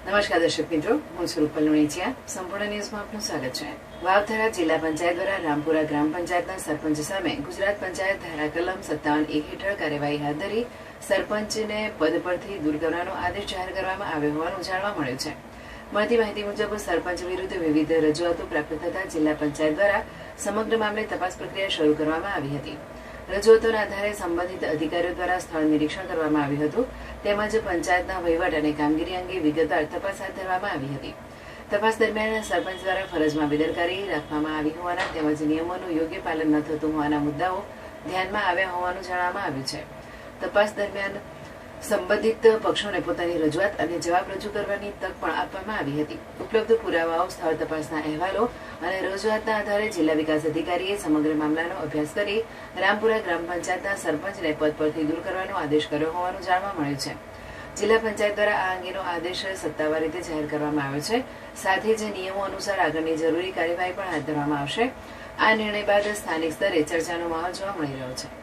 નમસ્કાર દર્શક મિત્રો, હું છું રૂપલ લુણીચિયા. સંપૂર્ણ ન્યૂઝમાં આપનું સ્વાગત છે. વાવથરા જિલ્લા પંચાયત દ્વારા રામપુરા ગ્રામ પંચાયતના સરપંચ સામે ગુજરાત પંચાયત ધારા કલમ 57(1) હેઠળ કાર્યવાહી હાથ ધરી સરપંચને પદ પરથી દૂર કરવાનો આદેશ જાહેર કરવામાં આવ્યો હોવાનું જાણવા મળ્યું છે. મળતી માહિતી મુજબ સરપંચ વિરુદ્ધ વિવિધ રજૂઆતો પ્રાપ્ત થતા જિલ્લા પંચાયત દ્વારા સમગ્ર મામલે તપાસ પ્રક્રિયા શરૂ કરવામાં આવી હતી. રજૂઆતોના આધારે સંબંધિત અધિકારીઓ દ્વારા સ્થળ નિરીક્ષણ કરવામાં આવ્યું હતું. તેમજ પંચાયતના વહીવટ અને કામગીરી અંગે વિગતવાર તપાસ હાથ ધરવામાં આવી હતી. તપાસ દરમિયાન સરપંચ દ્વારા ફરજમાં બેદરકારી રાખવામાં આવી હોવાના તેમજ નિયમોનું યોગ્ય પાલન ન થતું હોવાના મુદ્દાઓ ધ્યાનમાં આવ્યા હોવાનું જાણવામાં આવ્યું છે. તપાસ દરમિયાન સંબંધિત પક્ષોને પોતાની રજૂઆત અને જવાબ રજૂ કરવાની તક પણ આપવામાં આવી હતી. ઉપલબ્ધ પુરાવાઓ, સ્થળ તપાસના અહેવાલો અને રજૂઆતના આધારે જિલ્લા વિકાસ અધિકારીએ સમગ્ર મામલાનો અભ્યાસ કરી રામપુરા ગ્રામ પંચાયતના સરપંચને પદ પરથી દૂર કરવાનો આદેશ કર્યો હોવાનું જાણવા મળ્યું છે. જિલ્લા પંચાયત દ્વારા આ અંગેનો આદેશ સત્તાવાર રીતે જાહેર કરવામાં આવ્યો છે. સાથે જ નિયમો અનુસાર આગળની જરૂરી કાર્યવાહી પણ હાથ ધરવામાં આવશે. આ નિર્ણય બાદ સ્થાનિક સ્તરે ચર્ચાનો માહોલ જોવા મળી રહ્યો છે.